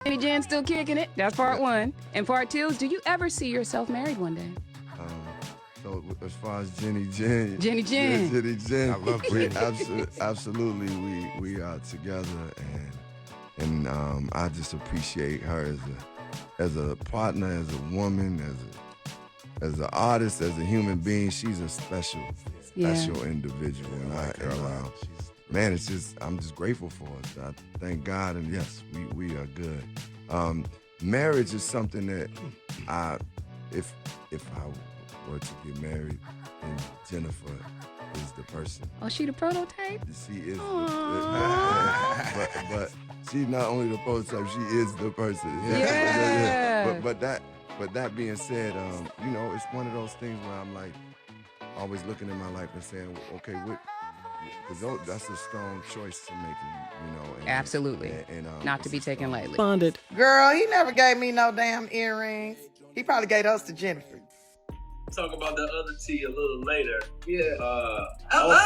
Jenny Jen still kicking it. That's part one. And part two is, do you ever see yourself married one day? So as far as Jenny Jen, Jenny Jen. Jenny Jen, I love Jenny. absolutely we are together, and I just appreciate her as a partner, as a woman, as an artist, as a human being. She's a special individual, and man, I'm just grateful for us. I thank God, and yes, we are good. Marriage is something that if I were to get married, and Jennifer is the person. Oh, she the prototype? She is but she's not only the prototype, she is the person. Yeah. But that being said, it's one of those things where I'm like always looking at my life and saying, okay, because that's a strong choice to make, And, Absolutely. Not to be taken lightly. Bonded. Girl, he never gave me no damn earrings. He probably gave those to Jennifer. Talk about the other tea a little later. Yeah. What?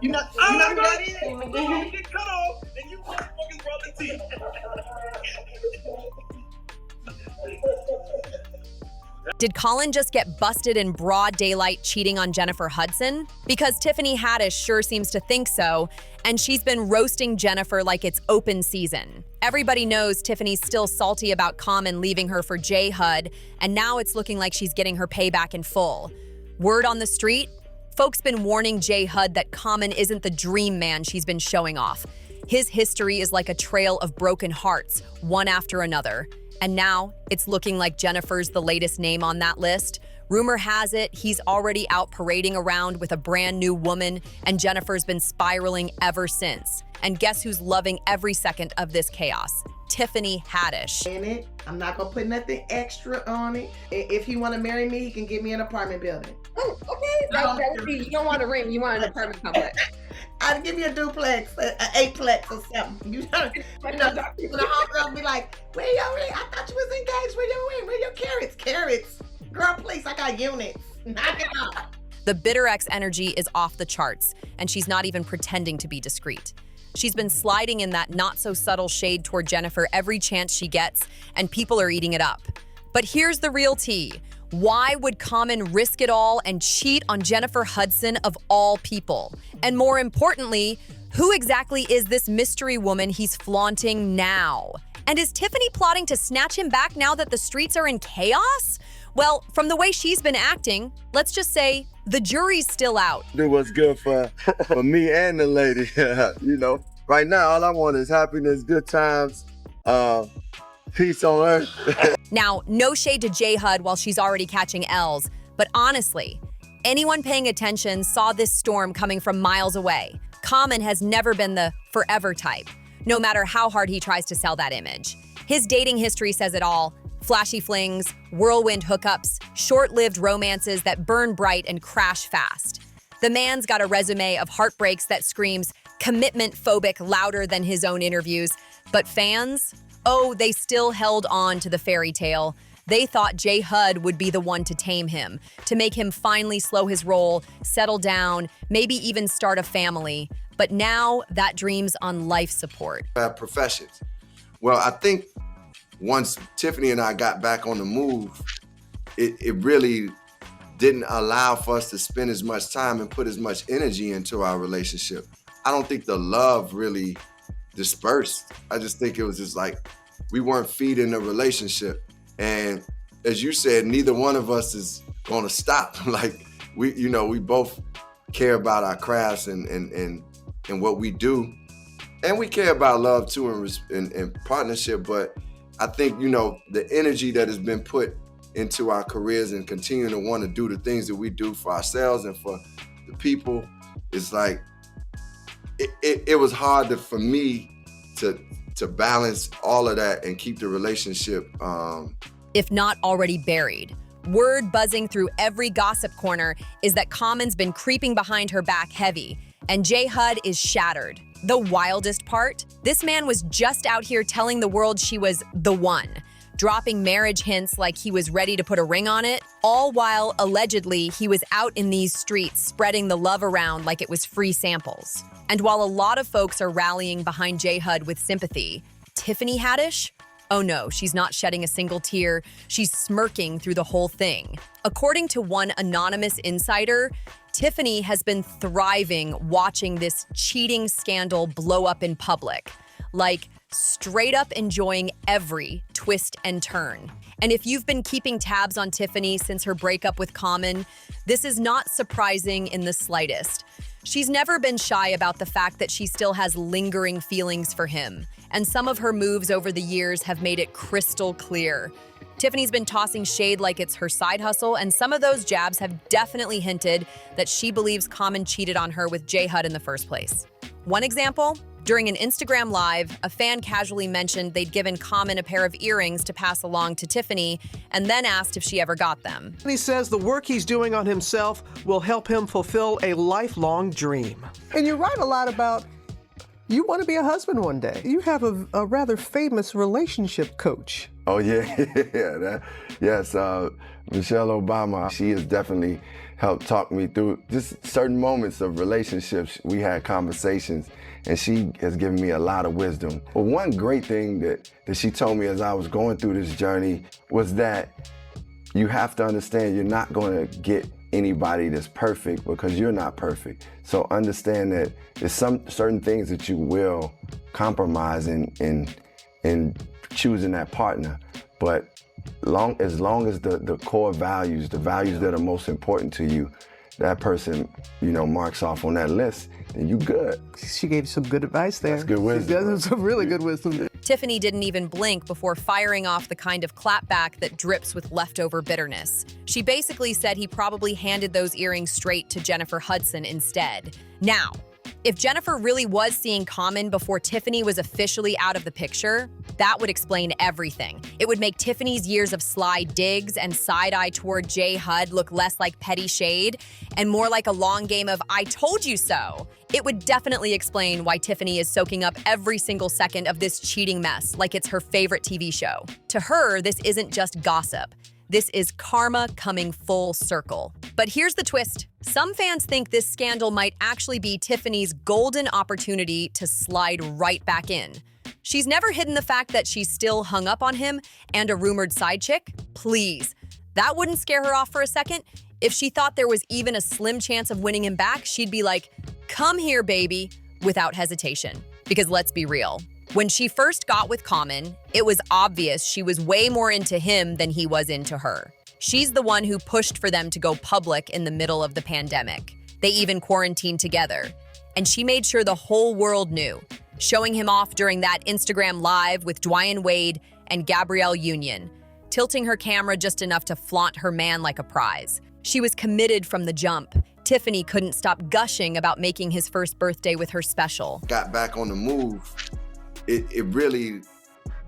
You not got it? You get cut off and you motherfuckers brought the tea. Did Colin just get busted in broad daylight cheating on Jennifer Hudson? Because Tiffany Haddish sure seems to think so, and she's been roasting Jennifer like it's open season. Everybody knows Tiffany's still salty about Common leaving her for J. Hud, and now it's looking like she's getting her payback in full. Word on the street? Folks been warning J. Hud that Common isn't the dream man she's been showing off. His history is like a trail of broken hearts, one after another. And now, it's looking like Jennifer's the latest name on that list. Rumor has it he's already out parading around with a brand new woman, and Jennifer's been spiraling ever since. And guess who's loving every second of this chaos? Tiffany Haddish. In it, I'm not gonna put nothing extra on it. If he wanna marry me, he can give me an apartment building. Oh, okay. That would be, you don't want a ring, you want an apartment complex. I'd give you a duplex, an eightplex or something. The homegirls be like, where your ring? I thought you was engaged. Where your ring? Where your carrots? Carrots. Girl, please, I got units. Knock it off. The bitter ex energy is off the charts, and she's not even pretending to be discreet. She's been sliding in that not-so-subtle shade toward Jennifer every chance she gets, and people are eating it up. But here's the real tea. Why would Common risk it all and cheat on Jennifer Hudson of all people? And more importantly, who exactly is this mystery woman he's flaunting now? And is Tiffany plotting to snatch him back now that the streets are in chaos? Well, from the way she's been acting, let's just say the jury's still out. Do what's good for me and the lady. Right now, all I want is happiness, good times, peace on earth. Now, no shade to J. Hud while she's already catching L's, but honestly, anyone paying attention saw this storm coming from miles away. Common has never been the forever type, no matter how hard he tries to sell that image. His dating history says it all. Flashy flings, whirlwind hookups, short-lived romances that burn bright and crash fast. The man's got a resume of heartbreaks that screams commitment-phobic louder than his own interviews. But fans? Oh, they still held on to the fairy tale. They thought J. Hud would be the one to tame him, to make him finally slow his roll, settle down, maybe even start a family. But now that dream's on life support. Professions. Well, I think once Tiffany and I got back on the move, it really didn't allow for us to spend as much time and put as much energy into our relationship. I don't think the love really dispersed. I just think it was just like we weren't feeding the relationship. And as you said, neither one of us is gonna stop. Like we both care about our crafts and what we do. And we care about love too and partnership, but I think, the energy that has been put into our careers and continuing to want to do the things that we do for ourselves and for the people, it's like, it was hard for me to balance all of that and keep the relationship. If not already buried. Word buzzing through every gossip corner is that Common's been creeping behind her back heavy, and J. Hud is shattered. The wildest part? This man was just out here telling the world she was the one, dropping marriage hints like he was ready to put a ring on it, all while, allegedly, he was out in these streets spreading the love around like it was free samples. And while a lot of folks are rallying behind J Hud with sympathy, Tiffany Haddish? Oh no, she's not shedding a single tear. She's smirking through the whole thing. According to one anonymous insider, Tiffany has been thriving watching this cheating scandal blow up in public. Like, straight up enjoying every twist and turn. And if you've been keeping tabs on Tiffany since her breakup with Common, this is not surprising in the slightest. She's never been shy about the fact that she still has lingering feelings for him, and some of her moves over the years have made it crystal clear. Tiffany's been tossing shade like it's her side hustle, and some of those jabs have definitely hinted that she believes Common cheated on her with J Hud in the first place. One example? During an Instagram Live, a fan casually mentioned they'd given Common a pair of earrings to pass along to Tiffany, and then asked if she ever got them. He says the work he's doing on himself will help him fulfill a lifelong dream. And you write a lot about you want to be a husband one day. You have a rather famous relationship coach. Oh yeah, yes, Michelle Obama. She has definitely helped talk me through just certain moments of relationships. We had conversations, and she has given me a lot of wisdom. But one great thing that she told me as I was going through this journey was that you have to understand you're not going to get anybody that's perfect because you're not perfect. So understand that there's some certain things that you will compromise in choosing that partner. But as long as the core values, the values that are most important to you, that person, marks off on that list, then you good. She gave you some good advice there. That's good wisdom. She gave some really good wisdom. Tiffany didn't even blink before firing off the kind of clapback that drips with leftover bitterness. She basically said he probably handed those earrings straight to Jennifer Hudson instead. Now, if Jennifer really was seeing Common before Tiffany was officially out of the picture, that would explain everything. It would make Tiffany's years of sly digs and side-eye toward J Hud look less like petty shade and more like a long game of I told you so. It would definitely explain why Tiffany is soaking up every single second of this cheating mess like it's her favorite TV show. To her, this isn't just gossip. This is karma coming full circle. But here's the twist. Some fans think this scandal might actually be Tiffany's golden opportunity to slide right back in. She's never hidden the fact that she's still hung up on him and a rumored side chick. Please, that wouldn't scare her off for a second. If she thought there was even a slim chance of winning him back, she'd be like, "Come here, baby," without hesitation. Because let's be real. When she first got with Common, it was obvious she was way more into him than he was into her. She's the one who pushed for them to go public in the middle of the pandemic. They even quarantined together. And she made sure the whole world knew, showing him off during that Instagram Live with Dwayne Wade and Gabrielle Union, tilting her camera just enough to flaunt her man like a prize. She was committed from the jump. Tiffany couldn't stop gushing about making his first birthday with her special. Got back on the move. It really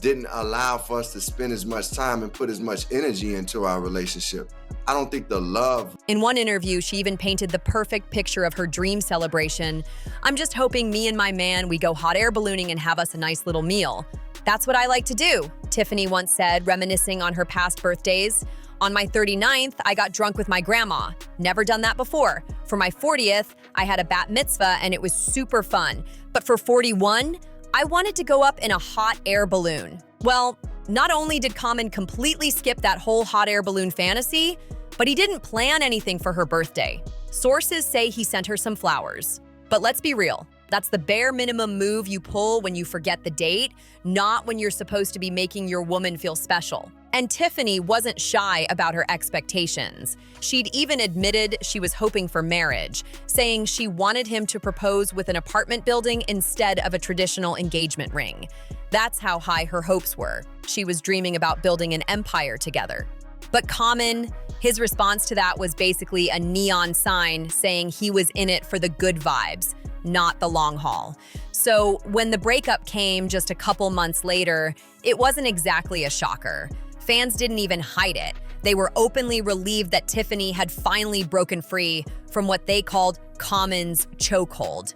didn't allow for us to spend as much time and put as much energy into our relationship. I don't think the love. In one interview, she even painted the perfect picture of her dream celebration. "I'm just hoping me and my man, we go hot air ballooning and have us a nice little meal. That's what I like to do," Tiffany once said, reminiscing on her past birthdays. "On my 39th, I got drunk with my grandma. Never done that before. For my 40th, I had a bat mitzvah and it was super fun. But for 41, I wanted to go up in a hot air balloon." Well, not only did Common completely skip that whole hot air balloon fantasy, but he didn't plan anything for her birthday. Sources say he sent her some flowers. But let's be real, that's the bare minimum move you pull when you forget the date, not when you're supposed to be making your woman feel special. And Tiffany wasn't shy about her expectations. She'd even admitted she was hoping for marriage, saying she wanted him to propose with an apartment building instead of a traditional engagement ring. That's how high her hopes were. She was dreaming about building an empire together. But Common, his response to that was basically a neon sign saying he was in it for the good vibes, not the long haul. So when the breakup came just a couple months later, it wasn't exactly a shocker. Fans didn't even hide it. They were openly relieved that Tiffany had finally broken free from what they called Common's chokehold.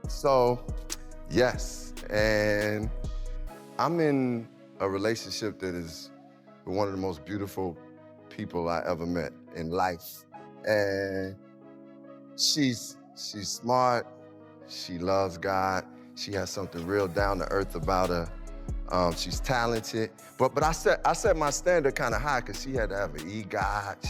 So, yes, and I'm in a relationship that is one of the most beautiful people I ever met in life. And she's smart. She loves God. She has something real down to earth about her. She's talented, but I set my standard kind of high because she had to have an EGOT.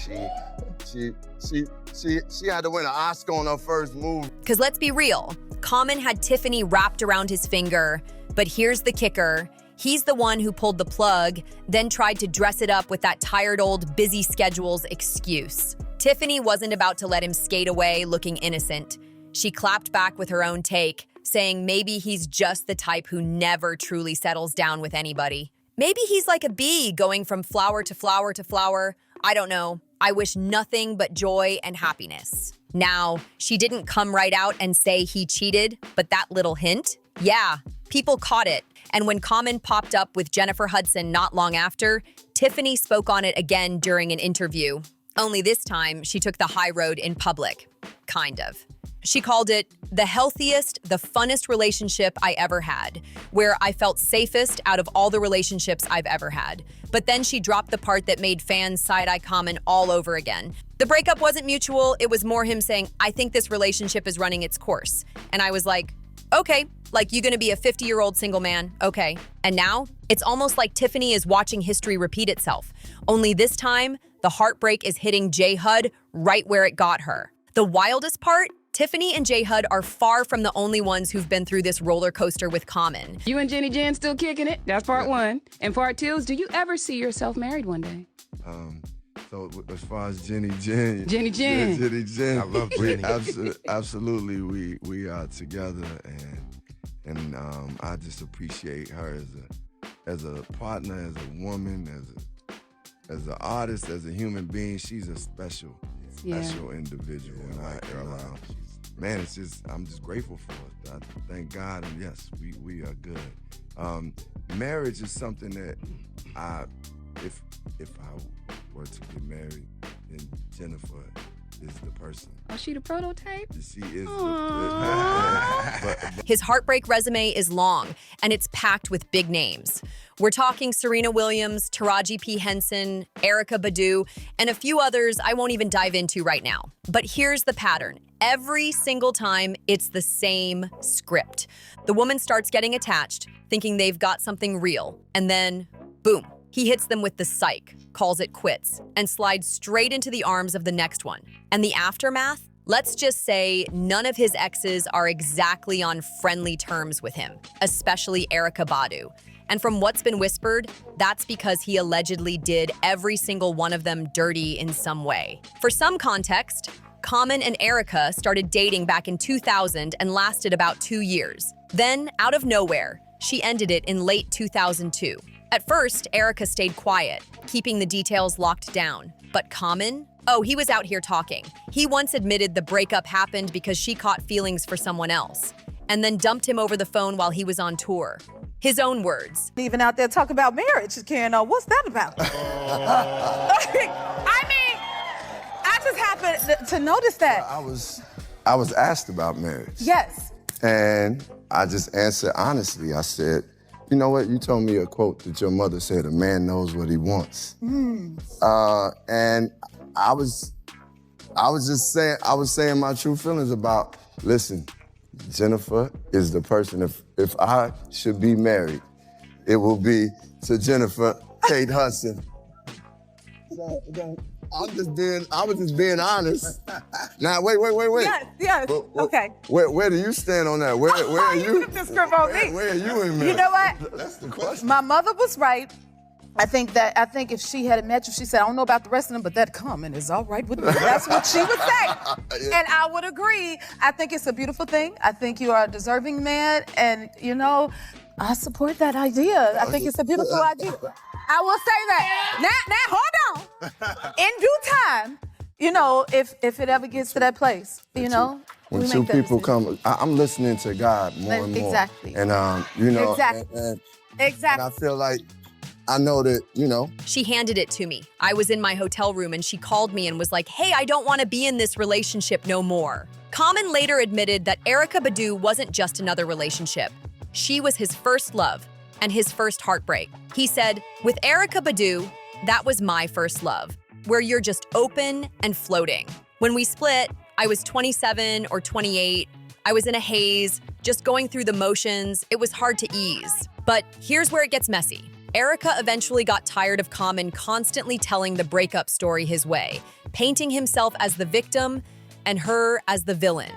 She had to win an Oscar on her first movie. Because let's be real, Common had Tiffany wrapped around his finger, but here's the kicker. He's the one who pulled the plug, then tried to dress it up with that tired old busy schedules excuse. Tiffany wasn't about to let him skate away looking innocent. She clapped back with her own take, saying maybe he's just the type who never truly settles down with anybody. Maybe he's like a bee going from flower to flower to flower. I don't know. I wish nothing but joy and happiness. Now, she didn't come right out and say he cheated, but that little hint? Yeah, people caught it. And when Common popped up with Jennifer Hudson not long after, Tiffany spoke on it again during an interview. Only this time, she took the high road in public. Kind of. She called it the healthiest, the funnest relationship I ever had, where I felt safest out of all the relationships I've ever had. But then she dropped the part that made fans side-eye Common all over again. The breakup wasn't mutual, it was more him saying, I think this relationship is running its course. And I was like, okay, like you gonna be a 50-year-old single man, okay. And now, it's almost like Tiffany is watching history repeat itself. Only this time, the heartbreak is hitting J. Hud right where it got her. The wildest part? Tiffany and J. Hud are far from the only ones who've been through this roller coaster with Common. You and Jenny Jen still kicking it? That's part one. And part two is, do you ever see yourself married one day? So as far as Jenny Jen, I love Jenny. Absolutely, we are together, and I just appreciate her as a partner, as a woman, as an artist, as a human being. She's a special individual, man, I'm just grateful for it. I thank God, and yes, we are good. Marriage is something that if I were to get married, then Jennifer is the person. Oh, she the prototype? She is. His heartbreak resume is long, and it's packed with big names. We're talking Serena Williams, Taraji P. Henson, Erykah Badu, and a few others I won't even dive into right now. But here's the pattern. Every single time, it's the same script. The woman starts getting attached, thinking they've got something real, and then, boom, he hits them with the psych, calls it quits, and slides straight into the arms of the next one. And the aftermath? Let's just say none of his exes are exactly on friendly terms with him, especially Erykah Badu. And from what's been whispered, that's because he allegedly did every single one of them dirty in some way. For some context, Common and Erykah started dating back in 2000 and lasted about 2 years. Then, out of nowhere, she ended it in late 2002. At first, Erykah stayed quiet, keeping the details locked down. But Common? Oh, he was out here talking. He once admitted the breakup happened because she caught feelings for someone else, and then dumped him over the phone while he was on tour. His own words. Even out there talking about marriage, Karen, what's that about? I mean, I just happened to notice that. I was asked about marriage. Yes. And I just answered honestly. I said, you know what? You told me a quote that your mother said, a man knows what he wants. And I was just saying, I was saying my true feelings about, listen, Jennifer is the person, if I should be married, it will be to Jennifer Kate Hudson. I was just being honest. Now, wait. Yes, okay. Where do you stand on that? Where are you? Flip the script on me. Where are you in marriage? You know what? That's the question. My mother was right. I think if she had met you, she said, I don't know about the rest of them, but that Common is all right with me. That's what she would say. And I would agree. I think it's a beautiful thing. I think you are a deserving man. And, I support that idea. I think it's a beautiful idea. I will say that. Now, hold on. In due time, if it ever gets to that place, when two people come, I'm listening to God more and more. Exactly. And, Exactly. And I feel like I know that, She handed it to me. I was in my hotel room and she called me and was like, hey, I don't want to be in this relationship no more. Common later admitted that Erykah Badu wasn't just another relationship. She was his first love and his first heartbreak. He said, with Erykah Badu, that was my first love, where you're just open and floating. When we split, I was 27 or 28. I was in a haze, just going through the motions. It was hard to ease. But here's where it gets messy. Erica eventually got tired of Common constantly telling the breakup story his way, painting himself as the victim and her as the villain.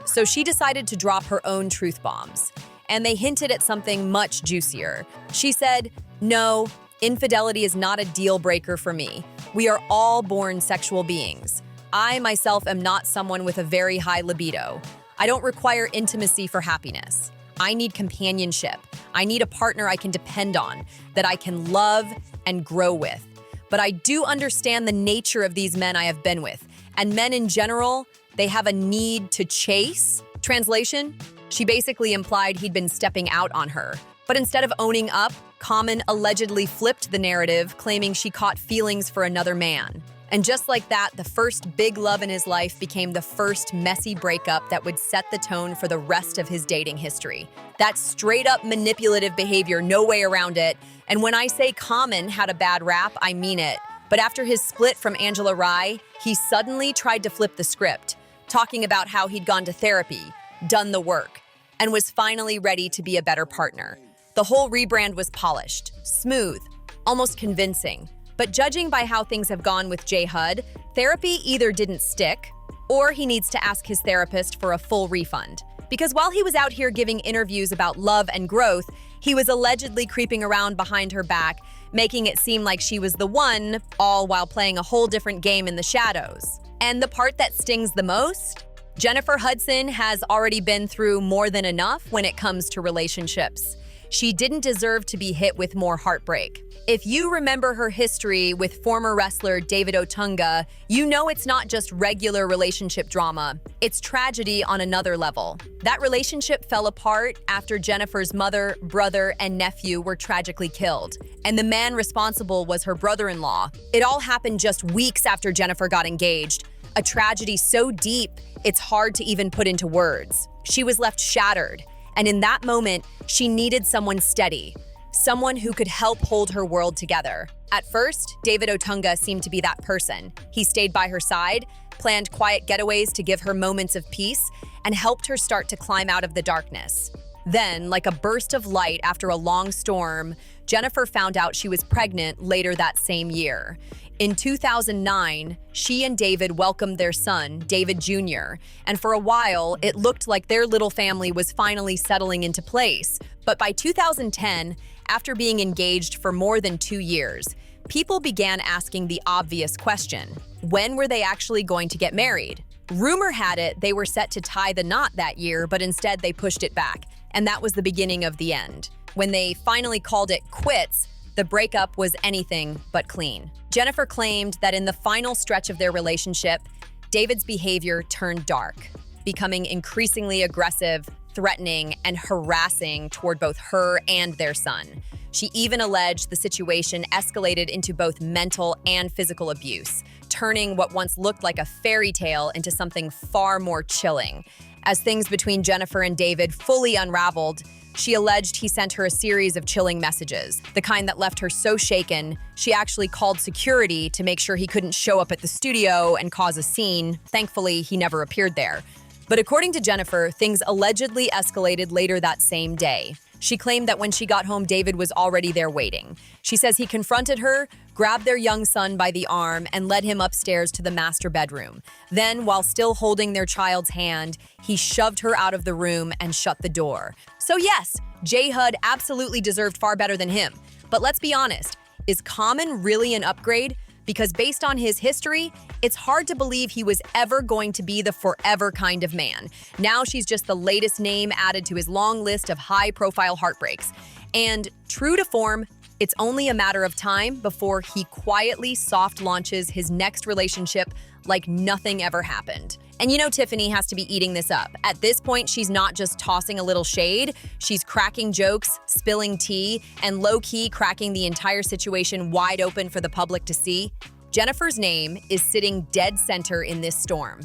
So she decided to drop her own truth bombs. And they hinted at something much juicier. She said, "No, infidelity is not a deal breaker for me. We are all born sexual beings. I myself am not someone with a very high libido. I don't require intimacy for happiness. I need companionship. I need a partner I can depend on, that I can love and grow with. But I do understand the nature of these men I have been with. And men in general, they have a need to chase." Translation? She basically implied he'd been stepping out on her. But instead of owning up, Common allegedly flipped the narrative, claiming she caught feelings for another man. And just like that, the first big love in his life became the first messy breakup that would set the tone for the rest of his dating history. That's straight up manipulative behavior, no way around it. And when I say Common had a bad rap, I mean it. But after his split from Angela Rye, he suddenly tried to flip the script, talking about how he'd gone to therapy, done the work, and was finally ready to be a better partner. The whole rebrand was polished, smooth, almost convincing. But judging by how things have gone with J. Hud, therapy either didn't stick, or he needs to ask his therapist for a full refund. Because while he was out here giving interviews about love and growth, he was allegedly creeping around behind her back, making it seem like she was the one, all while playing a whole different game in the shadows. And the part that stings the most? Jennifer Hudson has already been through more than enough when it comes to relationships. She didn't deserve to be hit with more heartbreak. If you remember her history with former wrestler David Otunga, you know it's not just regular relationship drama. It's tragedy on another level. That relationship fell apart after Jennifer's mother, brother, and nephew were tragically killed. And the man responsible was her brother-in-law. It all happened just weeks after Jennifer got engaged. A tragedy so deep, it's hard to even put into words. She was left shattered. And in that moment, she needed someone steady, someone who could help hold her world together. At first, David Otunga seemed to be that person. He stayed by her side, planned quiet getaways to give her moments of peace, and helped her start to climb out of the darkness. Then, like a burst of light after a long storm, Jennifer found out she was pregnant later that same year. In 2009, she and David welcomed their son, David Jr., and for a while, it looked like their little family was finally settling into place. But by 2010, after being engaged for more than 2 years, people began asking the obvious question: when were they actually going to get married? Rumor had it they were set to tie the knot that year, but instead they pushed it back, and that was the beginning of the end. When they finally called it quits, the breakup was anything but clean. Jennifer claimed that in the final stretch of their relationship, David's behavior turned dark, becoming increasingly aggressive, threatening, and harassing toward both her and their son. She even alleged the situation escalated into both mental and physical abuse, turning what once looked like a fairy tale into something far more chilling. As things between Jennifer and David fully unraveled, she alleged he sent her a series of chilling messages, the kind that left her so shaken, she actually called security to make sure he couldn't show up at the studio and cause a scene. Thankfully, he never appeared there. But according to Jennifer, things allegedly escalated later that same day. She claimed that when she got home, David was already there waiting. She says he confronted her, grabbed their young son by the arm, and led him upstairs to the master bedroom. Then, while still holding their child's hand, he shoved her out of the room and shut the door. So yes, J. Hud absolutely deserved far better than him. But let's be honest, is Common really an upgrade? Because based on his history, it's hard to believe he was ever going to be the forever kind of man. Now she's just the latest name added to his long list of high-profile heartbreaks. And true to form, it's only a matter of time before he quietly soft launches his next relationship like nothing ever happened. And you know Tiffany has to be eating this up. At this point, she's not just tossing a little shade, she's cracking jokes, spilling tea, and low-key cracking the entire situation wide open for the public to see. Jennifer's name is sitting dead center in this storm.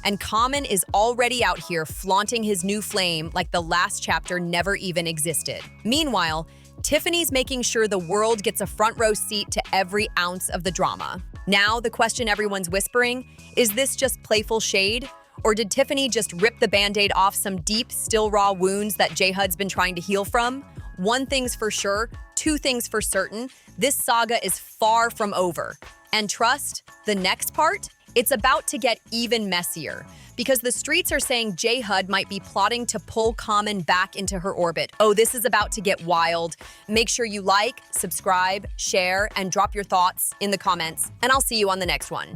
And Common is already out here flaunting his new flame like the last chapter never even existed. Meanwhile, Tiffany's making sure the world gets a front row seat to every ounce of the drama. Now, the question everyone's whispering, is this just playful shade? Or did Tiffany just rip the Band-Aid off some deep, still raw wounds that J-Hud's been trying to heal from? One thing's for sure, two things for certain, this saga is far from over. And trust, the next part, it's about to get even messier. Because the streets are saying J-Hud might be plotting to pull Common back into her orbit. Oh, this is about to get wild. Make sure you like, subscribe, share, and drop your thoughts in the comments. And I'll see you on the next one.